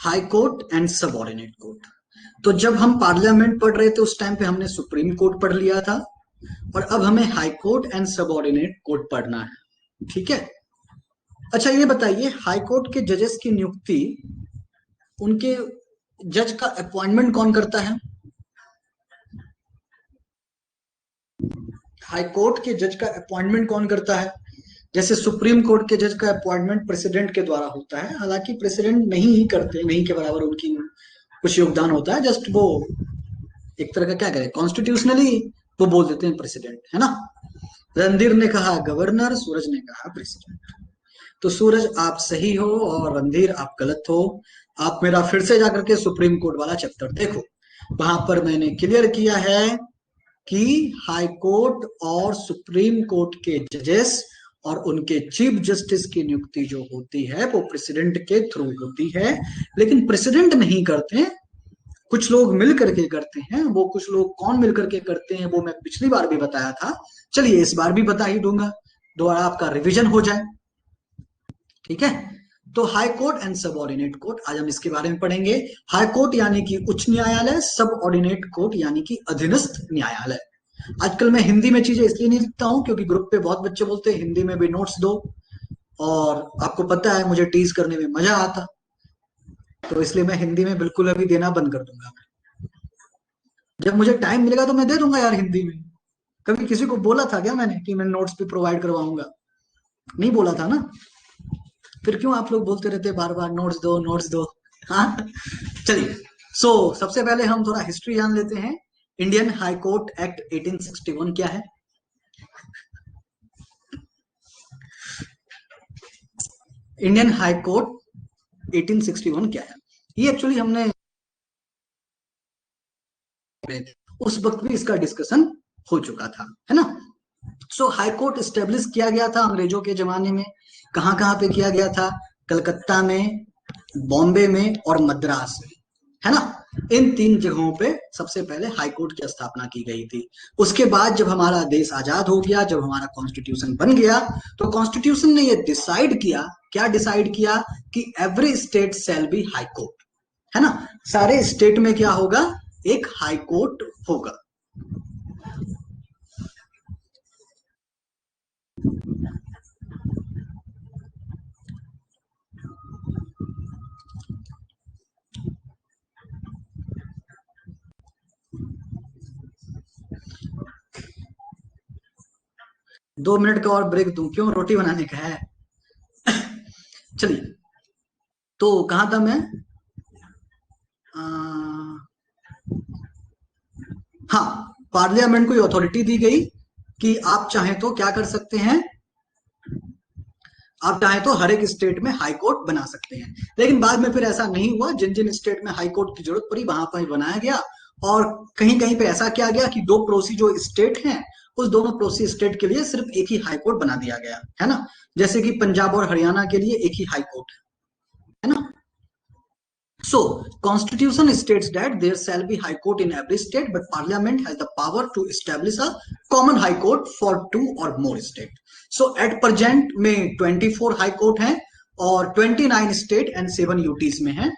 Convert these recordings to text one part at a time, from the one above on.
High court and subordinate court. तो जब हम पार्लियामेंट पढ़ रहे थे उस टाइम पे हमने सुप्रीम कोर्ट पढ़ लिया था, और अब हमें high court and subordinate court पढ़ना है। ठीक है। अच्छा ये बताइए, हाई कोर्ट के जजेस की नियुक्ति, उनके जज का अपॉइंटमेंट कौन करता है? हाई कोर्ट के जज का अपॉइंटमेंट कौन करता है? जैसे सुप्रीम कोर्ट के जज का अपॉइंटमेंट प्रेसिडेंट के द्वारा होता है, हालांकि प्रेसिडेंट नहीं ही करते, नहीं के बराबर उनकी कुछ योगदान होता है, जस्ट वो एक तरह का क्या करें, कॉन्स्टिट्यूशनली वो बोल देते हैं प्रेसिडेंट, है ना। रणधीर ने कहा गवर्नर, सूरज ने कहा प्रेसिडेंट। तो सूरज आप सही हो और रणधीर आप गलत हो। आप मेरा फिर से जाकर के सुप्रीम कोर्ट वाला चैप्टर देखो, वहां पर मैंने क्लियर किया है कि हाई कोर्ट और सुप्रीम कोर्ट के जजेस और उनके चीफ जस्टिस की नियुक्ति जो होती है वो प्रेसिडेंट के थ्रू होती है, लेकिन प्रेसिडेंट नहीं करते, कुछ लोग मिल करके करते हैं। वो कुछ लोग कौन मिल करके करते हैं वो मैं पिछली बार भी बताया था, चलिए इस बार भी बता ही दूंगा, दोबारा आपका रिवीजन हो जाए। ठीक है। तो हाई कोर्ट एंड सब ऑर्डिनेट कोर्ट, आज हम इसके बारे में पढ़ेंगे। हाई कोर्ट यानी कि उच्च न्यायालय, सब ऑर्डिनेट कोर्ट यानी कि अधीनस्थ न्यायालय। आजकल मैं हिंदी में चीजें इसलिए नहीं लिखता हूं क्योंकि ग्रुप पे बहुत बच्चे बोलते हैं हिंदी में भी नोट्स दो, और आपको पता है मुझे टीज करने में मजा आता, तो इसलिए मैं हिंदी में बिल्कुल अभी देना बंद कर दूंगा। जब मुझे टाइम मिलेगा तो मैं दे दूंगा यार हिंदी में। कभी किसी को बोला था क्या मैंने कि मैं नोट्स भी प्रोवाइड करवाऊंगा? नहीं बोला था ना। फिर क्यों आप लोग बोलते रहते बार बार नोट्स दो नोट्स दो? हाँ। चलिए, सबसे पहले हम थोड़ा हिस्ट्री जान लेते हैं। इंडियन हाई कोर्ट एक्ट 1861 क्या है? इंडियन हाई कोर्ट 1861 क्या है? ये एक्चुअली हमने उस वक्त भी इसका डिस्कशन हो चुका था, है ना। हाई कोर्ट स्टेब्लिश किया गया था अंग्रेजों के जमाने में। कहाँ कहाँ पे किया गया था? कलकत्ता में, बॉम्बे में और मद्रास में, है ना। इन तीन जगहों पे सबसे पहले हाई कोर्ट की स्थापना की गई थी। उसके बाद जब हमारा देश आजाद हो गया, जब हमारा कॉन्स्टिट्यूशन बन गया, तो कॉन्स्टिट्यूशन ने ये डिसाइड किया, क्या डिसाइड किया, कि every state shall be high court, है ना। सारे स्टेट में क्या होगा? एक हाई कोर्ट होगा। 2 मिनट का और ब्रेक दूं? क्यों, रोटी बनाने का है? चलिए, तो कहां था मैं? आ, हाँ, पार्लियामेंट को अथॉरिटी दी गई कि आप चाहें तो क्या कर सकते हैं, आप चाहें तो हर एक स्टेट में हाई कोर्ट बना सकते हैं। लेकिन बाद में फिर ऐसा नहीं हुआ, जिन जिन स्टेट में हाई कोर्ट की जरूरत पड़ी वहां पर बनाया गया, और कहीं कहीं पे ऐसा किया गया कि दो पड़ोसी जो स्टेट हैं, उस दोनों पड़ोसी स्टेट के लिए सिर्फ एक ही हाई कोर्ट बना दिया गया, है ना। जैसे कि पंजाब और हरियाणा के लिए एक ही हाई कोर्ट है ना। Constitution states that there shall be high court in every state, but Parliament has the power to establish a common high court for 2 or more states. At present में 24 हाई कोर्ट हैं और 29 state and 7 UTs में हैं।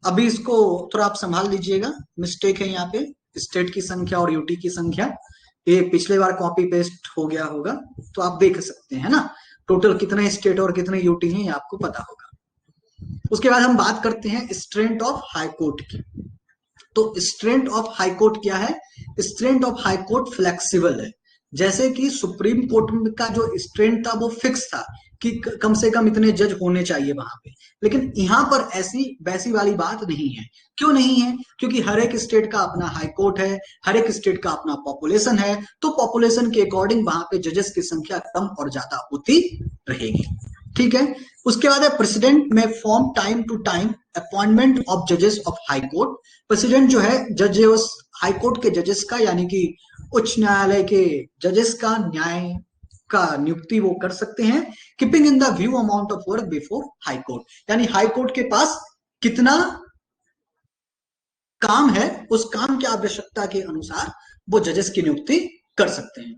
अभी इसको थोड़ा आप संभाल लीजिएगा, मिस्टेक है यहाँ पे, स्टेट की संख्या और यूटी की संख्या, ये पिछले बार कॉपी पेस्ट हो गया होगा, तो आप देख सकते हैं ना, टोटल कितने स्टेट और कितने यूटी हैं ये आपको पता होगा। उसके बाद हम बात करते हैं स्ट्रेंथ ऑफ हाई कोर्ट की। तो स्ट्रेंथ ऑफ हाई कोर्ट क्या है? Strength of high court flexible है। जैसे कि सुप्रीम कोर्ट का जो स्ट्रेंथ था वो फिक्स था कि कम से कम इतने जज होने चाहिए वहां पे, लेकिन यहाँ पर ऐसी वैसी वाली बात नहीं है। क्यों नहीं है? क्योंकि हर एक स्टेट का अपना हाई कोर्ट है, हर एक स्टेट का अपना पॉपुलेशन है, तो पॉपुलेशन के अकॉर्डिंग वहां पे जजेस की संख्या कम और ज्यादा होती रहेगी। ठीक है। उसके बाद है प्रेसिडेंट में from time to time appointment of जजेस ऑफ हाई कोर्ट। प्रेसिडेंट जो है जजेस, हाई कोर्ट के जजेस का, यानी कि उच्च न्यायालय के जजेस का न्याय का नियुक्ति वो कर सकते हैं, keeping in the view amount of work before high court. यानी हाई कोर्ट के पास कितना काम है, उस काम की आवश्यकता के अनुसार वो जजेस की नियुक्ति कर सकते हैं।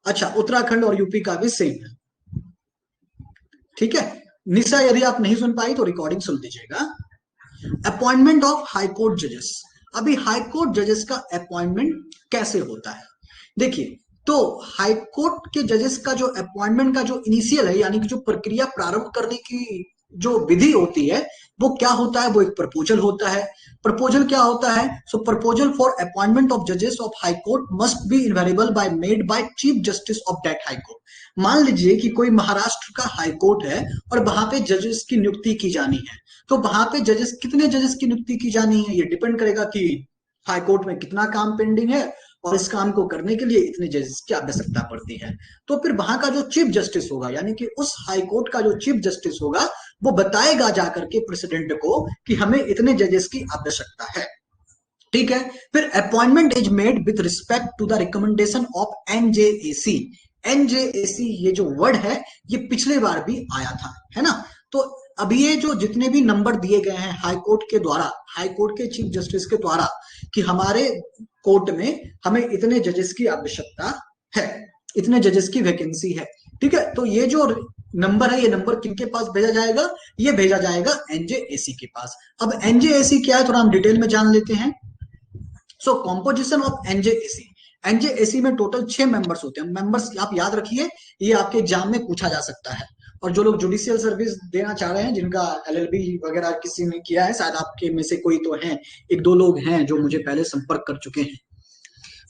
अच्छा, उत्तराखंड और यूपी का भी सेम है। ठीक है। निशा, यदि आप नहीं सुन पाई तो रिकॉर्डिंग सुन लीजिएगा। अपॉइंटमेंट ऑफ हाई कोर्ट जजेस। अभी हाई कोर्ट जजेस का अपॉइंटमेंट कैसे होता है, देखिए, तो हाई कोर्ट के जजेस का जो अपॉइंटमेंट का जो इनिशियल है, यानी कि जो प्रक्रिया प्रारंभ करने की जो विधि होती है, वो क्या होता है, वो एक प्रपोजल होता है। प्रपोजल क्या होता है, so proposal for appointment of जजेस of high court must be invariably made by chief justice of that high court. मान लीजिए कि कोई महाराष्ट्र का हाई कोर्ट है और वहां पे जजेस की नियुक्ति की जानी है, तो वहां पे जजेस, कितने जजेस की नियुक्ति की जानी है, ये डिपेंड करेगा कि हाई कोर्ट में कितना काम पेंडिंग है और इस काम को करने के लिए इतने जजेस की आवश्यकता पड़ती है। तो फिर वहां का जो चीफ जस्टिस होगा, यानी कि उस हाई कोर्ट का जो चीफ जस्टिस होगा, वो बताएगा जाकर के प्रेसिडेंट को कि हमें इतने जजेस की आवश्यकता है। ठीक है, फिर appointment is made with respect to the recommendation of NJAC. NJAC ये जो वर्ड है, ये पिछले बार भी आया था, है ना। तो अभी ये जो जितने भी नंबर दिए गए हैं हाई कोर्ट के द्वारा, हाई कोर्ट के चीफ जस्टिस के द्वारा, कि हमारे कोर्ट में हमें इतने जजेस की आवश्यकता है, इतने जजेस की वैकेंसी है, ठीक है, तो ये जो नंबर है, ये नंबर किनके पास भेजा जाएगा, ये भेजा जाएगा एनजेएसी के पास। अब एनजेएसी क्या है, थोड़ा हम डिटेल में जान लेते हैं। सो कॉम्पोजिशन ऑफ एनजेएसी, एनजेएसी में टोटल 6 मेंबर्स होते हैं। मेंबर्स आप याद रखिए, ये आपके एग्जाम में पूछा जा सकता है। और जो लोग जुडिशियल सर्विस देना चाह रहे हैं, जिनका एलएलबी वगैरह किसी ने किया है, शायद आपके में से कोई तो हैं, एक दो लोग हैं जो मुझे पहले संपर्क कर चुके हैं।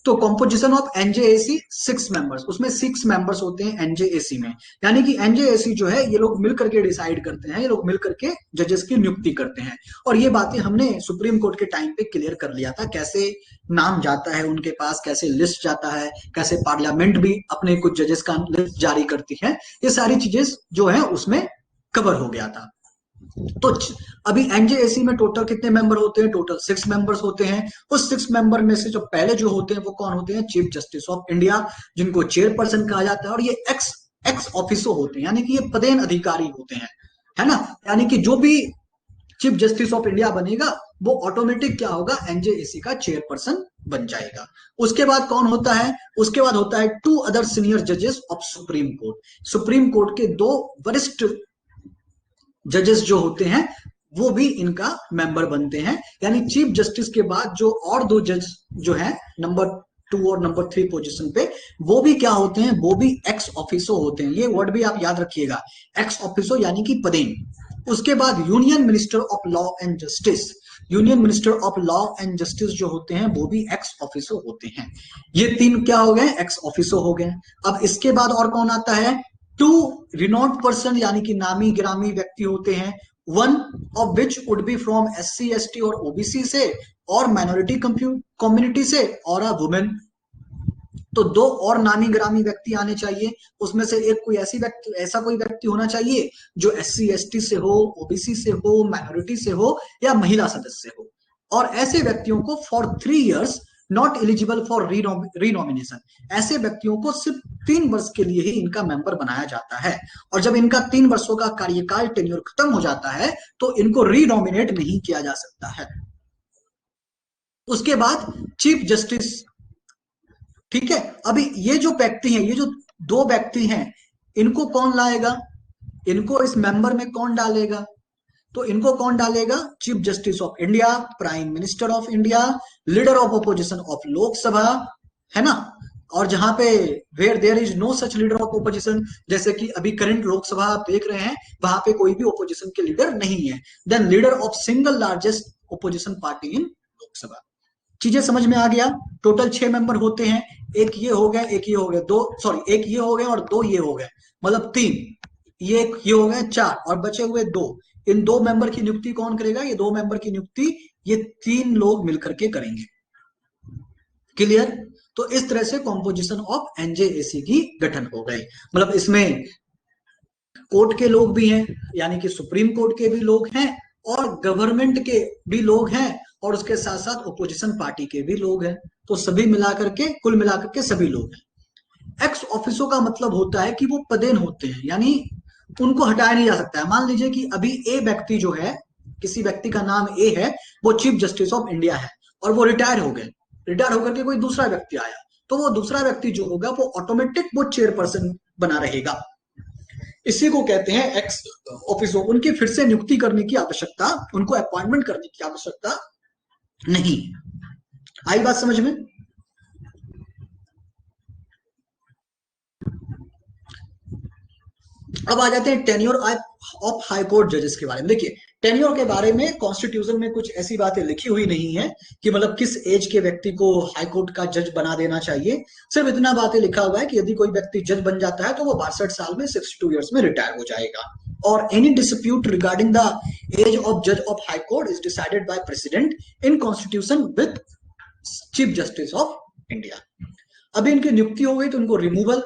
तो कॉम्पोजिशन ऑफ एनजेएसी 6 मेंबर्स, उसमें 6 मेंबर्स होते हैं एनजेएसी में। यानी कि एनजेएसी जो है, ये लोग मिलकर के डिसाइड करते हैं, ये लोग मिलकर के जजेस की नियुक्ति करते हैं। और ये बातें हमने सुप्रीम कोर्ट के टाइम पे क्लियर कर लिया था, कैसे नाम जाता है उनके पास, कैसे लिस्ट जाता है, कैसे पार्लियामेंट भी अपने कुछ जजेस का लिस्ट जारी करती है, ये सारी चीजें जो है उसमें कवर हो गया था। तो अभी एनजेएसी में टोटल कितने मेंबर होते हैं, टोटल 6 मेंबर्स होते हैं। उस 6 मेंबर में से जो पहले जो होते हैं वो कौन होते हैं, चीफ जस्टिस ऑफ इंडिया, जिनको चेयरपर्सन कहा जाता है। और ये एक्स एक्स ऑफिसो होते हैं, यानी कि ये पदेन अधिकारी होते हैं, है ना। यानी कि जो भी चीफ जस्टिस ऑफ इंडिया बनेगा, वो ऑटोमेटिक क्या होगा, एनजेएसी का चेयरपर्सन बन जाएगा। उसके बाद कौन होता है, उसके बाद होता है 2 अदर सीनियर जजेस of supreme court. Supreme court के 2 वरिष्ठ जजेस जो होते हैं, वो भी इनका मेंबर बनते हैं। यानी चीफ जस्टिस के बाद जो और 2 जज जो है, नंबर 2 और नंबर 3 पोजीशन पे, वो भी क्या होते हैं, वो भी एक्स ऑफिसो होते हैं। ये वर्ड भी आप याद रखिएगा, एक्स ऑफिसो यानी कि पदेन। उसके बाद union minister of law and justice, union minister of law and justice जो होते हैं, वो भी एक्स ऑफिसो होते हैं। ये 3 क्या हो गए, एक्स ऑफिसो हो गए। अब इसके बाद और कौन आता है, 2 रिनोट पर्सन, यानी कि नामी गिरामी व्यक्ति होते हैं। One of which would be from SC ST और ओबीसी से, और माइनॉरिटी कम्युनिटी से, और अ वुमेन। तो 2 और नामी गिरामी व्यक्ति आने चाहिए। उसमें से एक कोई ऐसा कोई व्यक्ति होना चाहिए जो एससी एसटी से हो, ओबीसी से हो, माइनॉरिटी से हो, या महिला सदस्य हो। और ऐसे व्यक्तियों को for 3 years not eligible for renomination, ऐसे व्यक्तियों को सिर्फ 3 वर्ष के लिए ही इनका मेंबर बनाया जाता है। और जब इनका 3 वर्षों का कार्यकाल टेन्योर खत्म हो जाता है, तो इनको रीनॉमिनेट नहीं किया जा सकता है। उसके बाद चीफ जस्टिस, ठीक है। अभी ये जो व्यक्ति हैं, ये जो 2 व्यक्ति हैं, इनको कौन लाएगा, इनको इस मेंबर में कौन डालेगा, तो इनको कौन डालेगा, chief justice of India, prime minister of India, leader of opposition of Lok Sabha, है ना। और जहां पे where there is no such leader of opposition, जैसे कि अभी करंट लोकसभा आप देख रहे हैं, वहां पे कोई भी ओपोजिशन के लीडर नहीं है, then leader of single largest opposition party in Lok Sabha. चीजें समझ में आ गया। टोटल 6 मेंबर होते हैं, एक ये हो गए, एक ये हो गए, 2 सॉरी एक ये हो गए और 2 ये हो गए, मतलब 3, ये हो गए 4, और बचे हुए 2। इन 2 मेंबर की नियुक्ति कौन करेगा, ये 2 मेंबर की नियुक्ति ये 3 लोग मिलकर के करेंगे। क्लियर। तो इस तरह से कॉम्पोजिशन ऑफ एनजेएसी की गठन हो गई। मतलब इसमें कोर्ट के लोग भी हैं, यानी कि सुप्रीम कोर्ट के भी लोग हैं, और गवर्नमेंट के भी लोग हैं, और उसके साथ साथ ओपोजिशन पार्टी के भी लोग हैं। तो सभी मिलाकर के, कुल मिलाकर के सभी लोग हैं। एक्स ऑफिसो का मतलब होता है कि वो पदेन होते हैं, यानी उनको हटाया नहीं जा सकता है। मान लीजिए कि अभी ए व्यक्ति जो है, किसी व्यक्ति का नाम ए है, वो चीफ जस्टिस ऑफ इंडिया है, और वो रिटायर हो गए, रिटायर होकर के कोई दूसरा व्यक्ति आया, तो वो दूसरा व्यक्ति जो होगा, वो ऑटोमेटिक वो चेयरपर्सन बना रहेगा। इसी को कहते हैं एक्स ऑफिसो। उनकी फिर से नियुक्ति करने की आवश्यकता, उनको अपॉइंटमेंट करने की आवश्यकता नहीं। आई बात समझ में? अब आ जाते हैं टेन्योर ऑफ हाई कोर्ट जजेस के बारे में। देखिए, टेन्योर के बारे में कॉन्स्टिट्यूशन में कुछ ऐसी बातें लिखी हुई नहीं है कि मतलब किस एज के व्यक्ति को हाई कोर्ट का जज बना देना चाहिए। सिर्फ इतना बातें लिखा हुआ है कि यदि कोई व्यक्ति जज बन जाता है तो वो 62 साल में 62 ईयर्स में रिटायर हो जाएगा। और any dispute regarding the age of जज of high court is decided by president in constitution with chief justice of India. अभी इनकी नियुक्ति हो गई तो इनको रिमूवल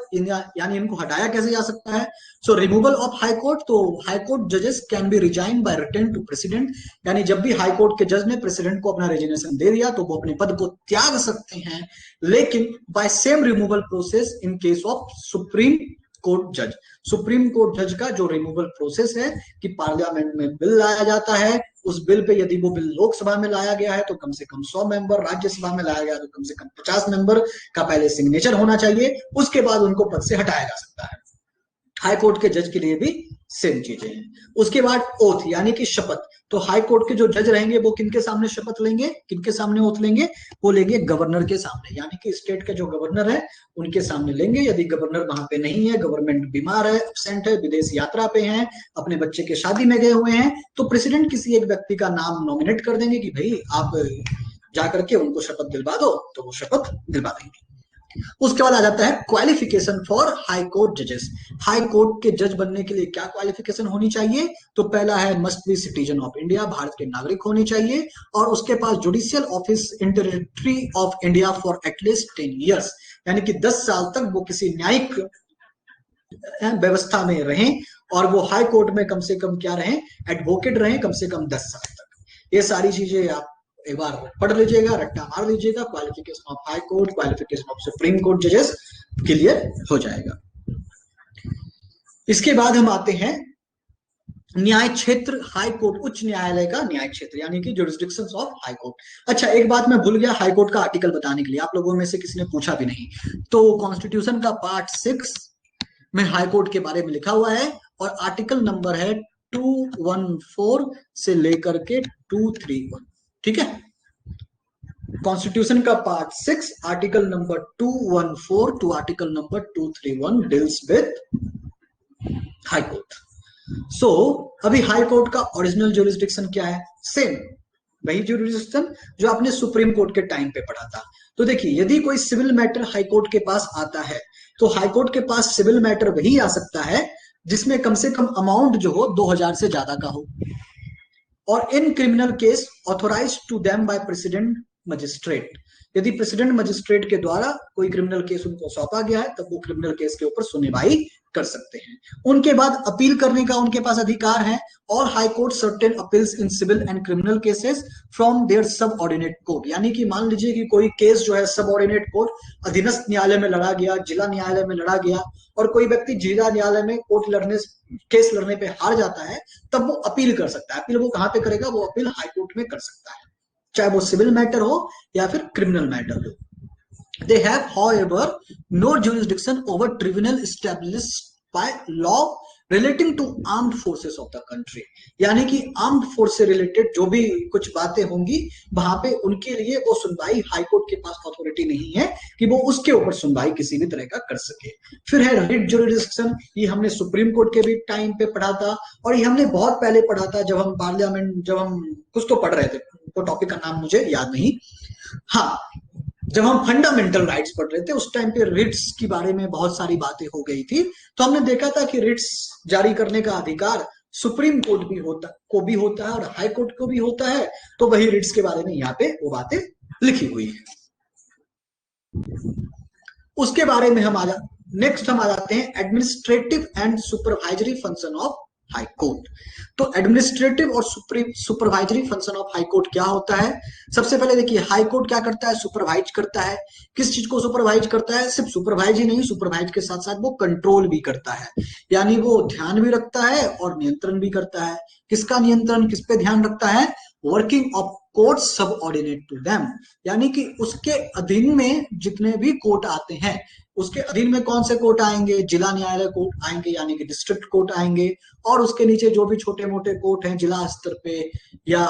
यानी इनको हटाया कैसे जा सकता है? So removal of high court, तो हाई कोर्ट जजेस can be resign by written to president. यानी जब भी हाई कोर्ट के जज ने प्रेसिडेंट को अपना रेजिग्नेशन दे दिया तो वो अपने पद को त्याग सकते हैं, लेकिन by same removal process in case of supreme court जज। सुप्रीम कोर्ट जज का जो रिमूवल प्रोसेस है कि पार्लियामेंट में बिल लाया जाता है, उस बिल पे यदि वो बिल लोकसभा में लाया गया है तो कम से कम 100 मेंबर, राज्यसभा में लाया गया तो कम से कम 50 मेंबर का पहले सिग्नेचर होना चाहिए, उसके बाद उनको पद से हटाया जा सकता है। हाई कोर्ट के जज के लिए भी सेम चीजें हैं। उसके बाद ओथ यानी कि शपथ। तो हाई कोर्ट के जो जज रहेंगे वो किनके सामने शपथ लेंगे, किनके सामने ओथ लेंगे? वो लेंगे गवर्नर के सामने, यानी कि स्टेट के जो गवर्नर है उनके सामने लेंगे। यदि गवर्नर वहां पे नहीं है, गवर्नमेंट बीमार है, एब्सेंट है, विदेश यात्रा पे हैं, अपने बच्चे के शादी में गए हुए हैं, तो प्रेसिडेंट किसी एक व्यक्ति का नाम नॉमिनेट कर देंगे कि भाई आप जाकर के उनको शपथ दिलवा दो, तो वो शपथ दिलवा देंगे। उसके बाद आ जाता है क्वालिफिकेशन फॉर हाई कोर्ट जजेस। हाई कोर्ट के जज बनने के लिए क्या क्वालिफिकेशन होनी चाहिए? तो पहला है must be citizen of India, Bharat के नागरिक होने चाहिए, और उसके पास judicial office in territory of India for at least 10 years, यानी कि 10 साल तक वो किसी न्यायिक व्यवस्था में रहें, और वो हाई कोर्ट में कम से कम क्या रहें? एडवोकेट रहें कम से कम 10 साल तक। ये सारी चीजें आप एक बार पढ़ लीजिएगा, रट्टा मार लीजिएगा, qualification of high court, qualification of supreme court जजेस, क्लियर हो जाएगा। इसके बाद हम आते हैं न्याय क्षेत्र, हाई कोर्ट उच्च न्यायालय का न्याय क्षेत्र, यानी कि जुरिस्डिक्शंस ऑफ हाई कोर्ट। अच्छा, एक बात मैं भूल गया हाई कोर्ट का आर्टिकल बताने के लिए, आप लोगों में से किसी ने पूछा भी नहीं। तो कॉन्स्टिट्यूशन का पार्ट 6 में हाई कोर्ट के बारे में लिखा हुआ है, और आर्टिकल नंबर है 214 से लेकर के 231। ठीक है, कॉन्स्टिट्यूशन का part 6 article number 214 to article number 231 deals with high court. So अभी हाई कोर्ट का ओरिजिनल ज्यूरिसडिक्शन क्या है? सेम वही ज्यूरिसडिक्शन जो आपने सुप्रीम कोर्ट के टाइम पे पढ़ा था। तो देखिए, यदि कोई सिविल मैटर हाई कोर्ट के पास आता है तो हाई कोर्ट के पास सिविल मैटर वही आ सकता है जिसमें कम से कम अमाउंट जो हो 2000 से ज्यादा का हो, और in criminal case authorise to them by president magistrate. यदि प्रेसिडेंट मजिस्ट्रेट के द्वारा कोई क्रिमिनल केस उनको सौंपा गया है तब वो क्रिमिनल केस के ऊपर सुनवाई कर सकते हैं। उनके बाद अपील करने का उनके पास अधिकार है, और high court certain appeals in civil and criminal cases from their subordinate court. यानी कि मान लीजिए कि कोई केस जो है सब ऑर्डिनेट कोर्ट अधीनस्थ न्यायालय में लड़ा गया, जिला न्यायालय में लड़ा गया, और कोई व्यक्ति जिला न्यायालय में केस लड़ने पे हार जाता है, तब वो अपील कर सकता है। अपील वो कहां पे करेगा? वो अपील हाई कोर्ट में कर सकता है, चाहे वो सिविल मैटर हो या फिर क्रिमिनल मैटर हो। They have, however, no jurisdiction over tribunal established by law relating to armed forces of the country। यानी कि आर्म्ड फोर्स से रिलेटेड जो भी कुछ बातें होंगी वहां पे उनके लिए वो सुनवाई हाई कोर्ट के पास अथॉरिटी नहीं है कि वो उसके ऊपर सुनवाई किसी भी तरह का कर सके। फिर है रिट जुरिडिक्शन, ये हमने सुप्रीम कोर्ट के भी टाइम पे पढ़ा था, और ये हमने बहुत पहले पढ़ा था जब हम पार्लियामेंट, जब हम कुछ तो पढ़ रहे थे, तो टॉपिक का नाम मुझे याद नहीं। हाँ, जब हम फंडामेंटल राइट्स पढ़ रहे थे उस टाइम पे रिट्स के बारे में बहुत सारी बातें हो गई थी, तो हमने देखा था कि रिट्स जारी करने का अधिकार सुप्रीम कोर्ट भी होता है और हाई कोर्ट को भी होता है। तो वही रिट्स के बारे में यहाँ पे वो बातें लिखी हुई है। उसके बारे में नेक्स्ट हम आ जाते हैं administrative and supervisory function of high court. तो एडमिनिस्ट्रेटिव और supervisory function of high court क्या होता है? सबसे पहले देखिए, हाई कोर्ट क्या करता है? सुपरवाइज करता है। किस चीज को सुपरवाइज करता है? सिर्फ सुपरवाइज ही नहीं, सुपरवाइज के साथ साथ वो कंट्रोल भी करता है, यानी वो ध्यान भी रखता है और नियंत्रण भी करता है। किसका नियंत्रण, किस पे ध्यान रखता है? Working of court subordinate to them, यानी कि उसके अधीन में जितने भी कोर्ट आते हैं, उसके अधीन में कौन से कोर्ट आएंगे, जिला न्यायालय कोर्ट आएंगे यानी कि डिस्ट्रिक्ट कोर्ट आएंगे, और उसके नीचे जो भी छोटे मोटे कोर्ट हैं जिला स्तर पे या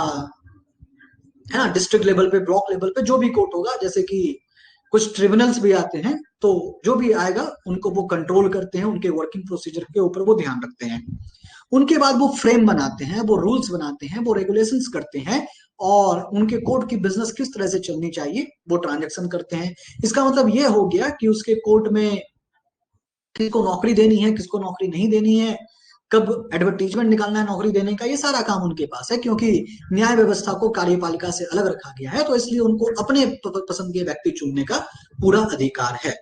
है ना डिस्ट्रिक्ट लेवल पे, ब्लॉक लेवल पे जो भी कोर्ट होगा, जैसे कि कुछ ट्रिब्यूनल्स भी आते हैं, तो जो भी आएगा उनको वो कंट्रोल करते हैं, उनके वर्किंग प्रोसीजर के ऊपर वो ध्यान रखते हैं। उनके बाद वो फ्रेम बनाते हैं, वो रूल्स बनाते हैं, वो रेगुलेशंस करते हैं, और उनके कोर्ट की बिजनेस किस तरह से चलनी चाहिए वो ट्रांजेक्शन करते हैं। इसका मतलब ये हो गया कि उसके कोर्ट में किसको नौकरी देनी है, किसको नौकरी नहीं देनी है, कब एडवर्टीजमेंट निकालना है नौकरी देने का, ये सारा काम उनके पास है, क्योंकि न्याय व्यवस्था को कार्यपालिका से अलग रखा गया है, तो इसलिए उनको अपने पसंद के व्यक्ति चुनने का पूरा अधिकार है।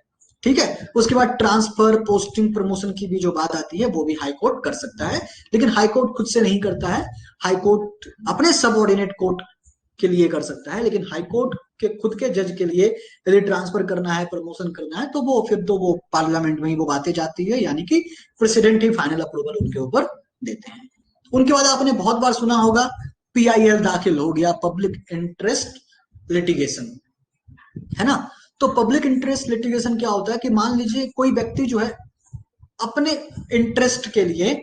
ठीक है, उसके बाद ट्रांसफर, पोस्टिंग, प्रमोशन की भी जो बात आती है वो भी हाई कोर्ट कर सकता है, लेकिन हाई कोर्ट खुद से नहीं करता है, हाई कोर्ट अपने सबऑर्डिनेट कोर्ट के लिए कर सकता है, लेकिन हाई कोर्ट के खुद के जज के लिए यदि ट्रांसफर करना है, प्रमोशन करना है, तो वो फिर तो वो पार्लियामेंट में ही वो बातें जाती है, यानी कि प्रेसिडेंट ही फाइनल अप्रूवल उनके ऊपर देते हैं। उनके बाद आपने बहुत बार सुना होगा PIL दाखिल हो गया, पब्लिक इंटरेस्ट लिटिगेशन, है ना। तो पब्लिक इंटरेस्ट लिटिगेशन क्या होता है कि मान लीजिए कोई व्यक्ति जो है अपने इंटरेस्ट के लिए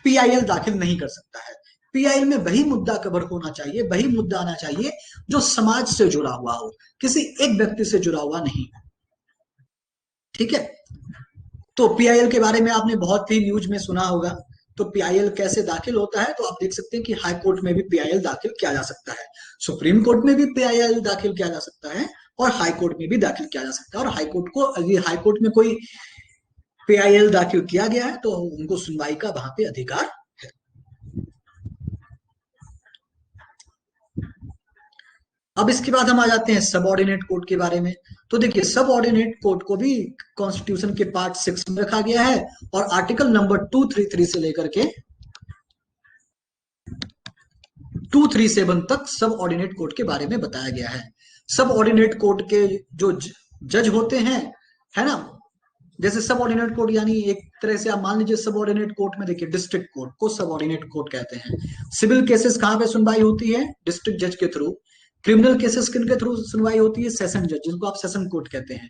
PIL दाखिल नहीं कर सकता है। PIL में वही मुद्दा कवर होना चाहिए, वही मुद्दा आना चाहिए जो समाज से जुड़ा हुआ हो, किसी एक व्यक्ति से जुड़ा हुआ नहीं। ठीक है, तो PIL के बारे में आपने बहुत ही न्यूज में सुना होगा। तो PIL कैसे दाखिल होता है, तो आप देख सकते हैं कि हाई कोर्ट में भी PIL दाखिल किया जा सकता है, सुप्रीम कोर्ट में भी PIL दाखिल किया जा सकता है, और हाई कोर्ट में भी दाखिल किया जा सकता है। और हाई कोर्ट को, यदि हाई कोर्ट में कोई PIL दाखिल किया गया है तो उनको सुनवाई का वहां पे अधिकार है। अब इसके बाद हम आ जाते हैं सबऑर्डिनेट कोर्ट के बारे में। तो देखिए सबऑर्डिनेट कोर्ट को भी कॉन्स्टिट्यूशन के पार्ट 6 में रखा गया है, और आर्टिकल नंबर 233 से लेकर के 237 तक सब ऑर्डिनेट कोर्ट के बारे में बताया गया है। सब ऑर्डिनेट कोर्ट के जो जज होते हैं, है ना, जैसे सब ऑर्डिनेट कोर्ट यानी एक तरह से आप मान लीजिए सब ऑर्डिनेट कोर्ट में देखिए डिस्ट्रिक्ट कोर्ट को सब ऑर्डिनेट कोर्ट कहते हैं। सिविल केसेस कहाँ पे सुनवाई होती है, डिस्ट्रिक्ट जज के थ्रू। क्रिमिनल केसेस किन के थ्रू सुनवाई होती है, सेशन जज, जिनको आप सेशन कोर्ट कहते हैं।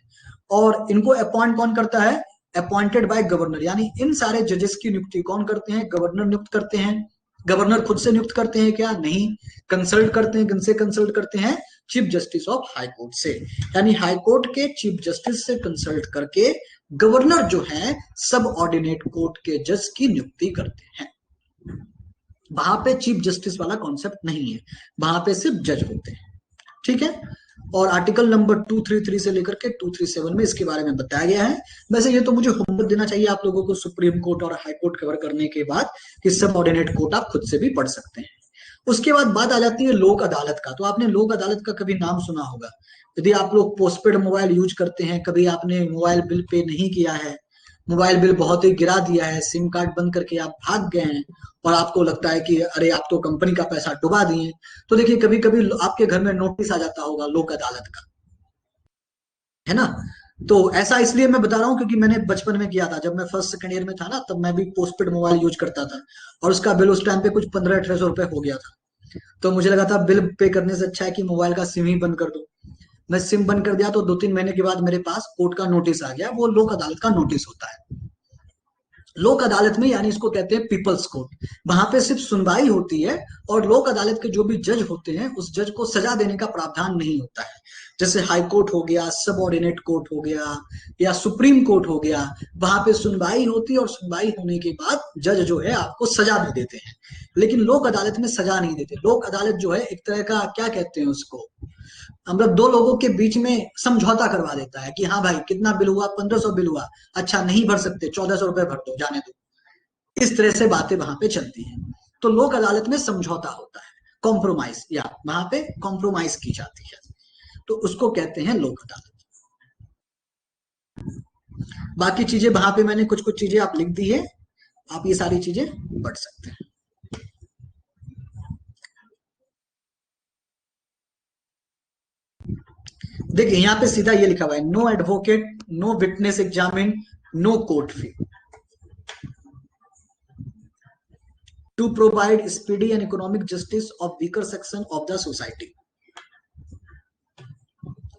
और इनको अपॉइंट कौन करता है, अपॉइंटेड बाय गवर्नर, यानी इन सारे जजेस की नियुक्ति कौन करते हैं, गवर्नर नियुक्त करते हैं। गवर्नर खुद से नियुक्त करते हैं क्या, नहीं, कंसल्ट करते हैं, किनसे कंसल्ट करते हैं, chief justice of high court से, यानी हाई कोर्ट के चीफ जस्टिस से कंसल्ट करके गवर्नर जो है सब ऑर्डिनेट कोर्ट के जज की नियुक्ति करते हैं। वहां पे चीफ जस्टिस वाला कॉन्सेप्ट नहीं है, वहां पे सिर्फ जज होते हैं। ठीक है, और आर्टिकल नंबर 233 से लेकर के 237 में इसके बारे में बताया गया है। वैसे ये तो मुझे होमवर्क देना चाहिए आप लोगों को सुप्रीम कोर्ट और हाई कोर्ट कवर करने के बाद, कि सब ऑर्डिनेट कोर्ट आप खुद से भी पढ़ सकते हैं। उसके बाद बात आ जाती है लोक अदालत का। तो आपने लोक अदालत का कभी नाम सुना होगा, यदि आप लोग पोस्टपेड मोबाइल यूज करते हैं, कभी आपने मोबाइल बिल पे नहीं किया है, मोबाइल बिल बहुत ही गिरा दिया है, सिम कार्ड बंद करके आप भाग गए हैं, और आपको लगता है कि अरे आप तो कंपनी का पैसा डुबा दिए, तो देखिए कभी कभी आपके घर में नोटिस आ जाता होगा लोक अदालत का, है ना। तो ऐसा इसलिए मैं बता रहा हूँ क्योंकि मैंने बचपन में किया था, जब मैं फर्स्ट सेकंड ईयर में था ना, तब मैं भी पोस्टपेड मोबाइल यूज करता था, और उसका बिल उस टाइम पे कुछ 1500-1800 रुपए हो गया था। तो मुझे लगा था बिल पे करने से अच्छा है कि मोबाइल का सिम ही बंद कर दो। मैं सिम बंद कर दिया, तो 2-3 महीने के बाद मेरे पास कोर्ट का नोटिस आ गया, वो लोक अदालत का नोटिस होता है। लोक अदालत में, यानी इसको कहते हैं पीपल्स कोर्ट, वहां पे सिर्फ सुनवाई होती है, और लोक अदालत के जो भी जज होते हैं उस जज को सजा देने का प्रावधान नहीं होता है। जैसे हाई कोर्ट हो गया, सब ऑर्डिनेट कोर्ट हो गया, या सुप्रीम कोर्ट हो गया, वहां पे सुनवाई होती है, और सुनवाई होने के बाद जज जो है आपको सजा भी देते हैं। लेकिन लोक अदालत में सजा नहीं देते। लोक अदालत जो है एक तरह का, क्या कहते हैं उसको, मतलब दो लोगों के बीच में समझौता करवा देता है कि हाँ भाई कितना बिल हुआ, 1500 बिल हुआ, अच्छा नहीं भर सकते, 1400 रुपए भर दो, जाने दो। इस तरह से बातें वहां पे चलती हैं। तो लोक अदालत में समझौता होता है, कॉम्प्रोमाइज, या वहां पे कॉम्प्रोमाइज की जाती है, तो उसको कहते हैं लोक अदालत। बाकी चीजें वहां पे मैंने कुछ कुछ चीजें आप लिख दी है, आप ये सारी चीजें पढ़ सकते हैं। देखिए यहाँ पे सीधा ये लिखा हुआ है, no advocate, no witness examine, no court fee. To provide speedy and economic justice of weaker section of the society.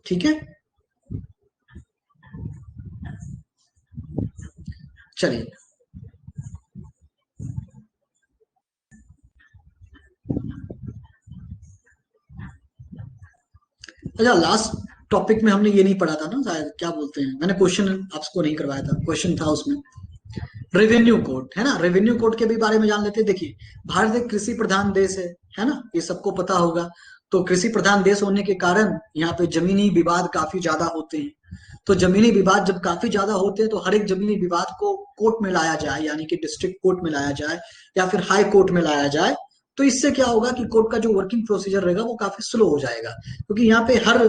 ठीक है, चलिए अच्छा, लास्ट टॉपिक में हमने ये नहीं पढ़ा था ना शायद, क्या बोलते हैं, मैंने क्वेश्चन आपको नहीं करवाया था, क्वेश्चन था उसमें रेवेन्यू कोड, है ना। रेवेन्यू कोड के भी बारे में जान लेते हैं। देखिए, भारत एक कृषि प्रधान देश है ना, ये सबको पता होगा। तो कृषि प्रधान देश होने के कारण यहाँ पे जमीनी विवाद काफी ज्यादा होते हैं। तो जमीनी विवाद जब काफी ज्यादा होते हैं तो हर एक जमीनी विवाद को कोर्ट में लाया जाए, यानी कि डिस्ट्रिक्ट कोर्ट में लाया जाए या फिर हाई कोर्ट में लाया जाए। तो इससे क्या होगा कि कोर्ट का जो वर्किंग प्रोसीजर रहेगा वो काफी स्लो हो जाएगा, क्योंकि यहाँ पे हर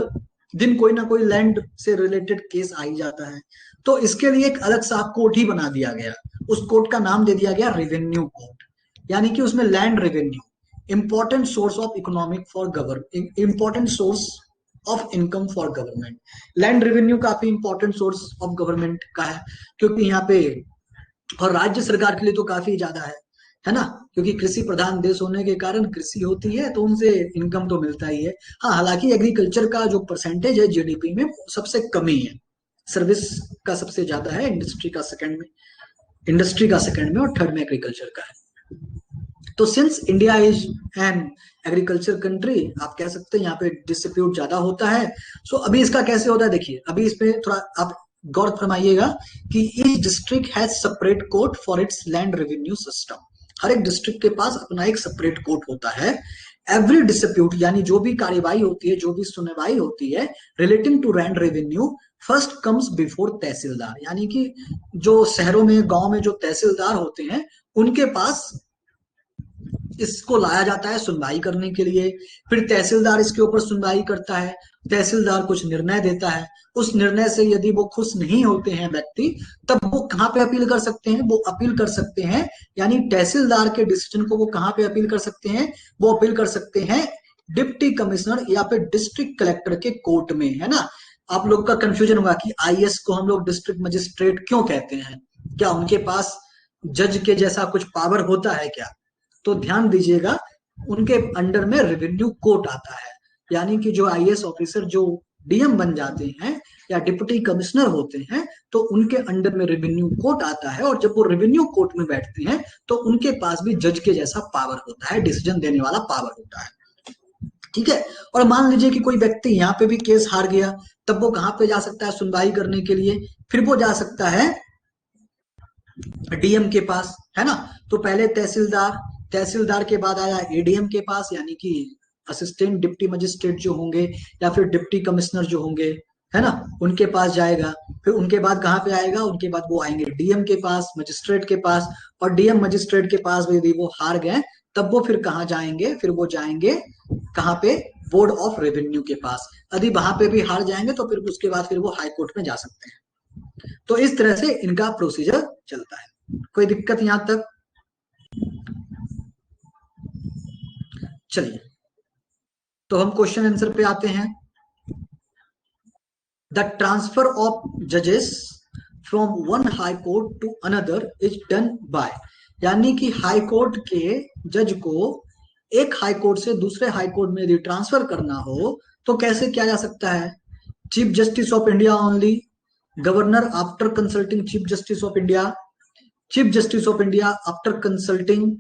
दिन कोई ना कोई लैंड से रिलेटेड केस आ ही जाता है। तो इसके लिए एक अलग सा कोर्ट ही बना दिया गया, उस कोर्ट का नाम दे दिया गया रेवेन्यू कोर्ट, यानी कि उसमें land revenue important source of economic for government, important source of income for government. Land revenue काफी इंपॉर्टेंट सोर्स ऑफ गवर्नमेंट का है, क्योंकि यहाँ पे और राज्य सरकार के लिए तो काफी ज्यादा है ना, क्योंकि कृषि प्रधान देश होने के कारण कृषि होती है तो उनसे इनकम तो मिलता ही है। हाँ, हालांकि एग्रीकल्चर का जो परसेंटेज है जीडीपी में सबसे कम ही है, सर्विस का सबसे ज्यादा है, इंडस्ट्री का सेकंड में और थर्ड में एग्रीकल्चर का है। तो since India is an agriculture country, आप कह सकते हैं यहाँ पे डिस्प्यूट ज्यादा होता है। सो अभी इसका कैसे होता है, देखिए अभी इस पे थोड़ा आप गौर फरमाइएगा कि each district has separate court for its land revenue system. हर एक डिस्ट्रिक्ट के पास अपना एक सेपरेट कोर्ट होता है। एवरी डिस्प्यूट, यानी जो भी कार्यवाही होती है, जो भी सुनवाई होती है relating to land revenue, first comes before tehsildar, यानी कि जो शहरों में गांव में जो तहसीलदार होते हैं उनके पास इसको लाया जाता है सुनवाई करने के लिए। फिर तहसीलदार इसके ऊपर सुनवाई करता है, तहसीलदार कुछ निर्णय देता है। उस निर्णय से यदि वो खुश नहीं होते हैं व्यक्ति, तब वो कहाँ पे अपील कर सकते हैं, वो अपील कर सकते हैं, यानी तहसीलदार के डिसीजन को वो कहाँ पे अपील कर सकते हैं, वो अपील कर सकते हैं डिप्टी कमिश्नर या फिर डिस्ट्रिक्ट कलेक्टर के कोर्ट में, है ना। आप लोग का कंफ्यूजन होगा कि आईएएस को हम लोग डिस्ट्रिक्ट मजिस्ट्रेट क्यों कहते हैं, क्या उनके पास जज के जैसा कुछ पावर होता है क्या। तो ध्यान दीजिएगा, उनके अंडर में रेवेन्यू कोर्ट आता है, यानी कि जो आईएएस ऑफिसर जो डीएम बन जाते हैं या डिप्टी कमिश्नर होते हैं तो उनके अंडर में रेवेन्यू कोर्ट आता है। और जब वो रेवेन्यू कोर्ट में बैठते हैं तो उनके पास भी जज के जैसा पावर होता है, डिसीजन देने वाला पावर होता है। ठीक है, और मान लीजिए कि कोई व्यक्ति यहाँ पे भी केस हार गया, तब वो कहाँ पे जा सकता है सुनवाई करने के लिए, फिर वो जा सकता है डीएम के पास, है ना। तो पहले तहसीलदार, तहसीलदार के बाद आया एडीएम के पास, यानी कि असिस्टेंट डिप्टी मजिस्ट्रेट जो होंगे या फिर डिप्टी कमिश्नर जो होंगे, है ना, उनके पास जाएगा। फिर उनके बाद कहाँ पे आएगा, उनके बाद वो आएंगे डीएम के पास, मजिस्ट्रेट के पास। और डीएम मजिस्ट्रेट के पास भी यदि वो हार गए तब वो फिर कहाँ जाएंगे, फिर वो जाएंगे कहाँ पे, बोर्ड ऑफ रेवेन्यू के पास। यदि वहां पे भी हार जाएंगे तो फिर उसके बाद फिर वो हाई कोर्ट में जा सकते हैं। तो इस तरह से इनका प्रोसीजर चलता है। कोई दिक्कत यहां तक? चलिए, तो हम क्वेश्चन आंसर पे आते हैं। द ट्रांसफर ऑफ जजेस from one high court to another is done by, यानी कि हाई कोर्ट के जज को एक हाई कोर्ट से दूसरे हाई कोर्ट में यदि ट्रांसफर करना हो तो कैसे किया जा सकता है। Chief justice of India only, governor after consulting chief justice of India, chief justice of India after consulting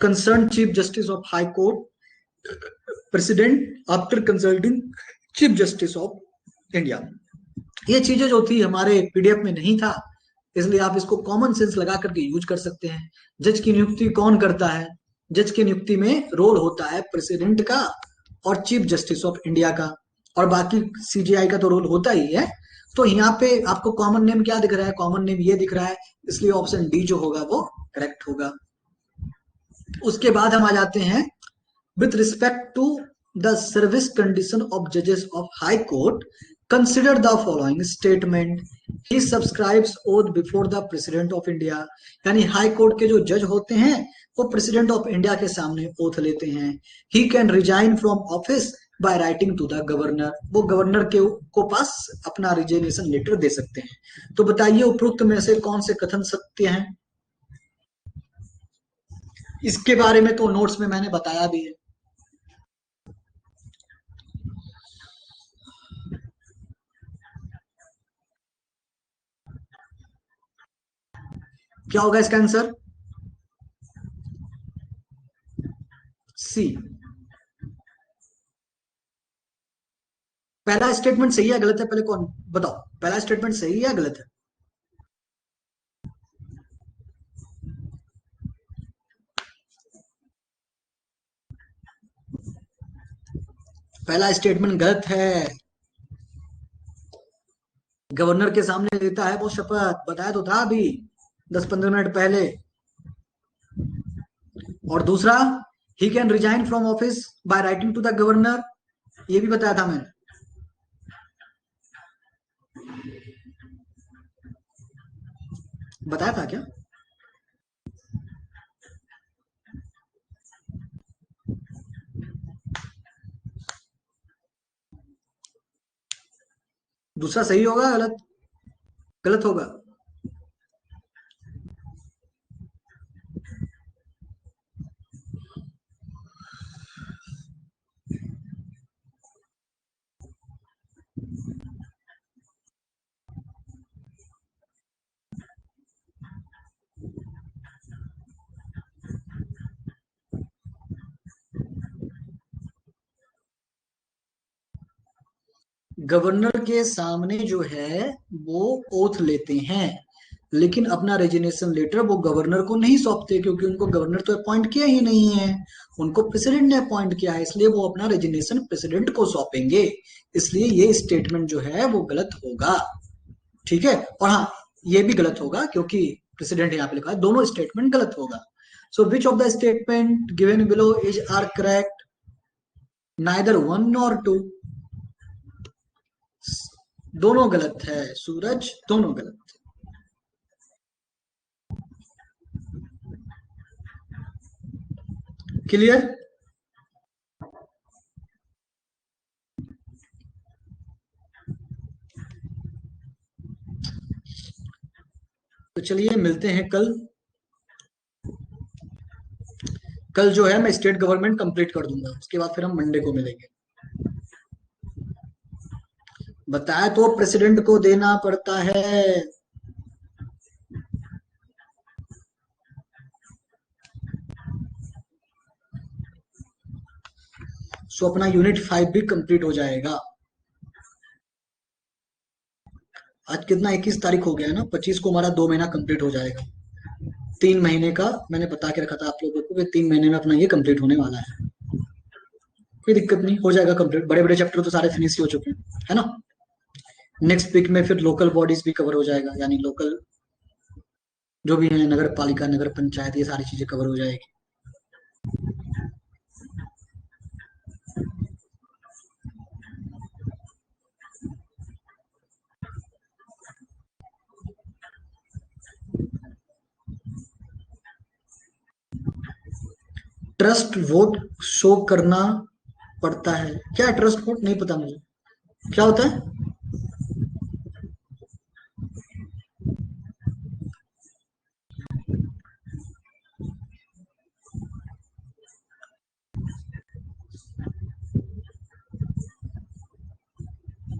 concern chief justice of high court, president after consulting chief justice of India. ये चीजें जो थी हमारे PDF में नहीं था, इसलिए आप इसको कॉमन सेंस लगा करके यूज कर सकते हैं। जज की नियुक्ति कौन करता है, जज की नियुक्ति में रोल होता है प्रेसिडेंट का और चीफ जस्टिस ऑफ इंडिया का, और बाकी सीजीआई का तो रोल होता ही है। तो यहाँ पे आपको कॉमन नेम क्या दिख रहा है, कॉमन नेम ये दिख रहा है, इसलिए ऑप्शन डी जो होगा वो करेक्ट होगा। उसके बाद हम आ जाते हैं with respect to the service condition of judges of high court, consider the following statement, he subscribes oath before the president of India, यानी हाई कोर्ट के जो जज होते हैं वो प्रेसिडेंट ऑफ इंडिया के सामने ओथ लेते हैं। he can resign from office by writing to the governor, वो गवर्नर के को पास अपना रिजाइनेशन लेटर दे सकते हैं। तो बताइए उपरोक्त में से कौन से कथन सत्य हैं। इसके बारे में तो नोट्स में मैंने बताया भी है। क्या होगा इसका आंसर? सी। पहला स्टेटमेंट सही है गलत है, पहले कौन बताओ, पहला स्टेटमेंट सही है या गलत है? पहला स्टेटमेंट गलत है। गवर्नर के सामने लेता है वो शपथ, बताया तो था अभी 10-15 मिनट पहले। और दूसरा, he can resign from office by writing to the governor, ये भी बताया था मैंने। बताया था क्या? दूसरा सही होगा गलत? गलत होगा। गवर्नर के सामने जो है वो ओथ लेते हैं, लेकिन अपना रेजिग्नेशन लेटर वो गवर्नर को नहीं सौंपते, क्योंकि उनको गवर्नर तो अपॉइंट किया ही नहीं है, उनको प्रेसिडेंट ने अपॉइंट किया है, इसलिए वो अपना रेजिग्नेशन प्रेसिडेंट को सौंपेंगे। इसलिए ये स्टेटमेंट जो है वो गलत होगा। ठीक है, और हाँ, ये भी गलत होगा क्योंकि प्रेसिडेंट यहाँ पे लिखा है, दोनों स्टेटमेंट गलत होगा। So which of the statement given below is are correct? Neither one nor two. दोनों गलत है सूरज, दोनों गलत। क्लियर? तो चलिए मिलते हैं कल। कल जो है मैं स्टेट गवर्नमेंट कंप्लीट कर दूंगा, उसके बाद फिर हम मंडे को मिलेंगे। बताया तो प्रेसिडेंट को देना पड़ता है। सो अपना यूनिट 5 भी कंप्लीट हो जाएगा। आज कितना, 21 तारीख हो गया है ना, 25 को हमारा 2 महीना कंप्लीट हो जाएगा। 3 महीने का मैंने बता के रखा था आप लोगों को कि 3 महीने में अपना ये कंप्लीट होने वाला है। कोई दिक्कत नहीं, हो जाएगा कंप्लीट, बड़े बड़े चैप्टर तो सारे फिनिश ही हो चुके हैं, है ना। नेक्स्ट वीक में फिर लोकल बॉडीज भी कवर हो जाएगा, यानी लोकल जो भी है, नगर पालिका, नगर पंचायत, ये सारी चीजें कवर हो जाएगी। ट्रस्ट वोट शो करना पड़ता है? क्या ट्रस्ट वोट, नहीं पता मुझे, क्या होता है?